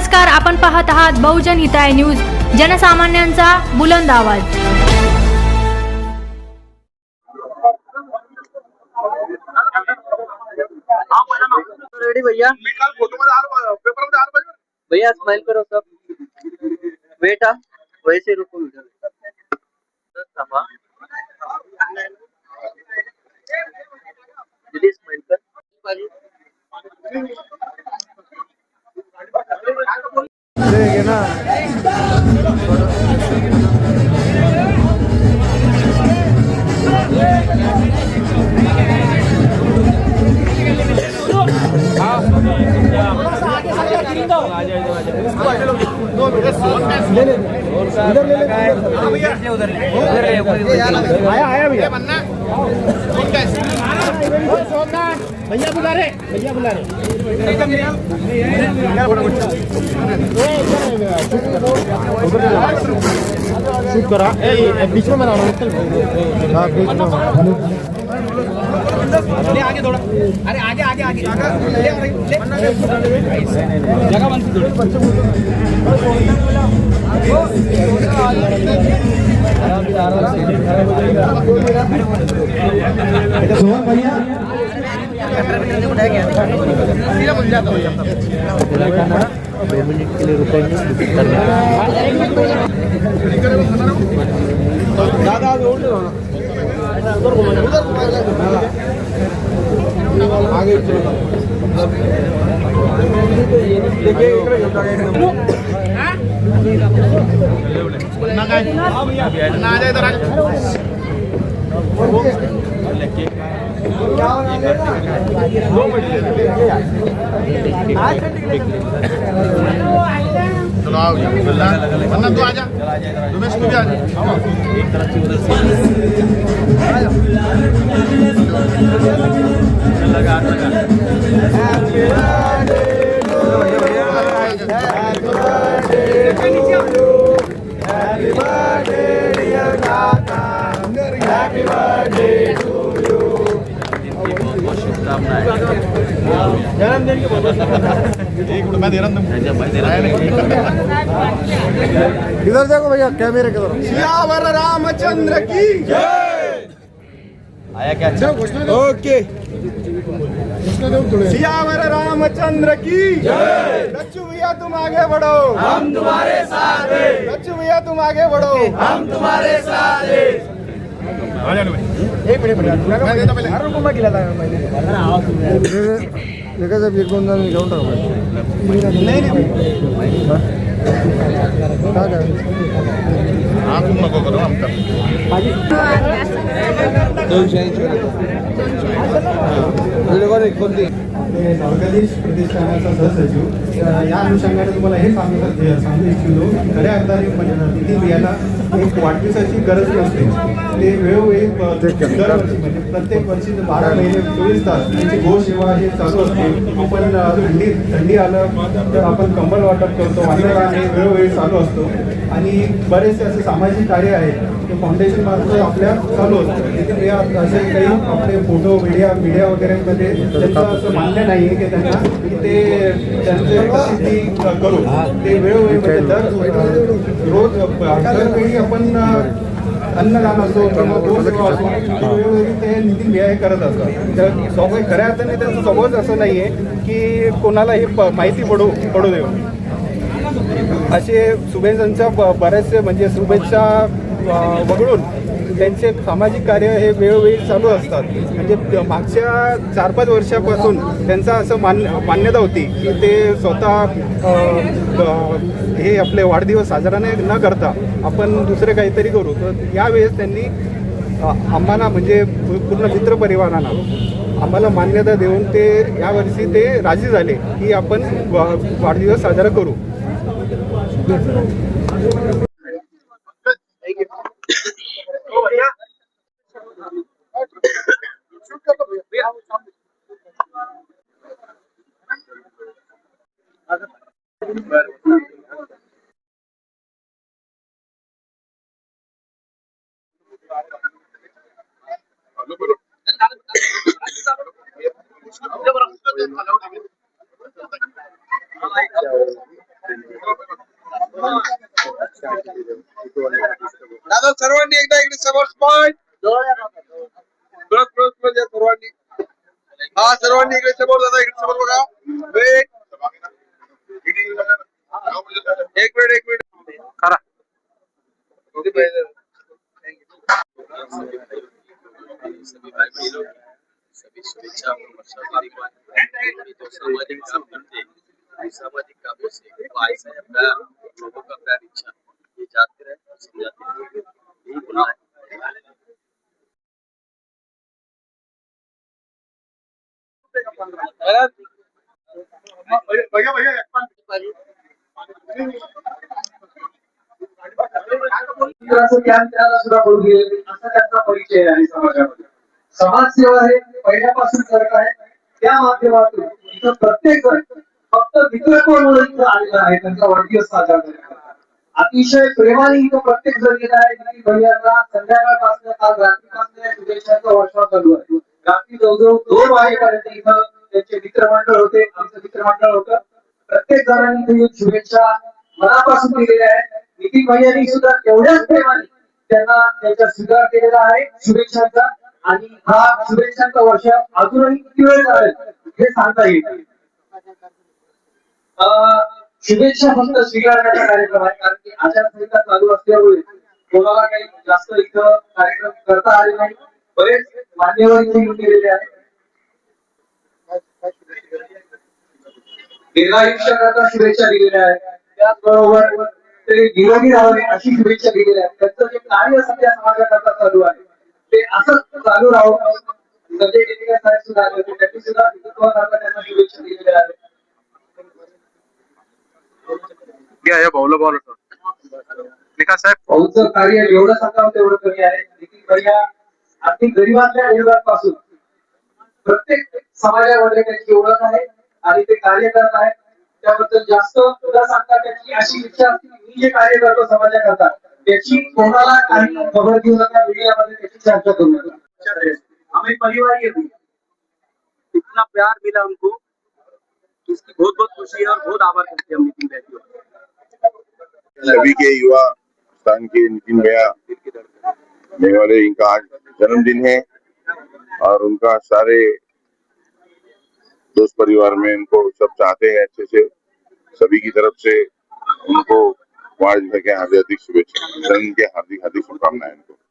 नमस्कार, आपण पाहत आहात बहुजन हिताय न्यूज, जनसामान्यांचा बुलंद आवाज। रेडी भैया, मी काल फोटो मध्ये आलो, पेपर मध्ये आलो पाहिजे भैया। स्माइल करो सब, बेटा वैसे रुको वीडियो दीदी स्माइल कर ना। आया भैया भैया बुला रहे शूट करा बीच में बना आगे थोड़ा, अरे आगे आगे आगे जगह बनती भैया मिल जाता हूँ 2 मिनट के लिए रुकेंगे। आगे चलो आओ वरना तू आजा, रमेश तू भी आजा। एक तरफ से उधर लगा जन्मदिन की बहुत एक मिनट मैं दे रहा हूँ। इधर देखो भैया, कैमरे की तरफ। सियावर रामचंद्र की जय। आया क्या? ओके। सियावर रामचंद्र की जय। लच्चू भैया तुम आगे बढ़ो, हम तुम्हारे साथ हैं। लच्चू भैया तुम आगे बढ़ो, हम तुम्हारे साथ हैं। एक मिनट मैं देता पहले। हर रुको मैं गिला था पहले। देखा जब एक बंदा नहीं काउंटर नहीं आप तुम नको करो, हम कर द्वारकाधीश प्रतिष्ठानाचा सहसचिव या अनुषंगाने तुम्हाला हे सांगू इच्छितो की खऱ्या अर्थाने नितीन याला एक वाढदिवसाची गरज नसते। ते वेळोवेळी दरवर्षी म्हणजे प्रत्येक वर्षी 12 महिने 24 तास त्यांची गोसेवा हे चालू असते। आपण थंडी आलं तर आपण कंबल वाटप करतो, अन्नदान हे वेळोवेळी चालू असतो आणि बरेचसे असे सामाजिक कार्य आहेत ते फाउंडेशन मार्फत आपल्या चालू असतं। तिथे असे काही आपले फोटो मीडिया वगैरेमध्ये त्यांचं असं मान्य नाही आहे की त्यांना ते त्यांचे प्रसिद्धी करू। ते वेळोवेळी रोज दरवेळी आपण अन्नदान असो किंवा गोसेवा असो वेळोवेळी ते नितीन भैया करत असतात। तर स्वभाव खऱ्या अर्थाने त्यांचं स्वभावच असं नाही आहे की कोणाला हे माहिती पडू देऊ। असे शुभेच्छांच्या बरेचसे म्हणजे शुभेच्छा वगळून त्यांचे सामाजिक कार्य हे वेळोवेळी चालू असतात। म्हणजे मागच्या 4-5 वर्षापासून त्यांचा असं मान्यता होती की ते स्वतः हे आपले वाढदिवस साजरा न करता आपण दुसरे काहीतरी करू। तर यावेळेस त्यांनी आम्हाला म्हणजे पूर्ण मित्रपरिवारांना आम्हाला मान्यता देऊन ते यावर्षी ते राजी झाले की आपण वाढदिवस साजरा करू। आता सर्वांनी एकदा इकडे समोर स्मार्ट म्हणजे सर्वांनी हा सर्वांनी इकडे समोर दादा इकडे समोर बघा वेट एक मिनिट करा सभी भाई बहनों सभी शुभेच्छा जो सामाजिक काम करते हैं सामाजिक कामों से भाई साहब प्यार लोगों का प्यार इच्छा ये जाते रहे और समझाते रहे यही बोलना है। त्याला सुद्धा बोलू गेले असा त्यांचा परिचय आहे समाजामध्ये. समाजसेवा हे पहिल्यापासून करत आहे त्या माध्यमातून इथं प्रत्येक जण फक्त मित्रत्वामुळे इथं आलेला आहे त्यांचा वाढदिवस साजरा करण्यासाठी. अतिशय प्रेमाने इथं प्रत्येक जण येत आहे की भैयांना संध्याकाळपासून काल रात्रीपासून या शुभेच्छांचा वर्षाव चालू आहे. रात्री जवळजवळ 2 वाजेपर्यंत इथं त्यांचे मित्रमंडळ होते आमचं मित्रमंडळ होतं. प्रत्येक जणांनी इथे येऊन शुभेच्छा मनापासून दिलेल्या आहेत. नितीन भैयांनी सुद्धा तेवढ्याच प्रेमाने त्यांना त्यांचा स्वीकार केलेला आहे शुभेच्छांचा आणि हा शुभेच्छांचा वर्ष अजूनही किती वेळ चालेल हे सांगता येईल. शुभेच्छा फक्त स्वीकारण्याचा कार्यक्रम आहे कारण की आचारसंहिता चालू असल्यामुळे कोणाला काही जास्त इथं कार्यक्रम करता आले नाही. बरेच मान्यवर इथे येऊन गेलेले आहेत. दीर्घायुष्याकरता शुभेच्छा दिलेल्या आहेत. त्याचबरोबर ते निरोगी राहावे अशी शुभेच्छा दिलेल्या आहेत. त्यांचं जे कार्य सध्या समाजाकरता चालू आहे ते असंच चालू राहावं. संजय टिकेकर साहेब सुद्धा आले होते त्यांनी सुद्धा हिंदुत्वाकरता त्यांना शुभेच्छा दिलेल्या आहेत. भाऊचं कार्य एवढं सांगावं तेवढं कमी आहे. नितीन भैया अगदी गरिबातल्या गरिबांपासून प्रत्येक समाजामध्ये त्यांची ओळख आहे आणि ते कार्य करत आहेत. त्याबद्दल जास्त न सांगता त्याची अशी इच्छा असते की मी जे कार्य करतो समाजाकरता त्याची कोणाला काही खबर देऊ नका मीडियामध्ये त्याची चर्चा करू नका. हमें परिवार ये इतना प्यार मिला हमको इसकी बहुत बहुत खुशी है और बहुत आभार करते हैं हम नितिन भैया को. सभी के युवा स्थान के नितिन भैया मेवाड़े इनका आज जन्मदिन है और उनका सारे दोस्त परिवार में उनको सब चाहते हैं अच्छे से. सभी की तरफ से उनको वार्ड के हार्दिक शुभेच्छा के हार्दिक शुभकामनाएं उनको.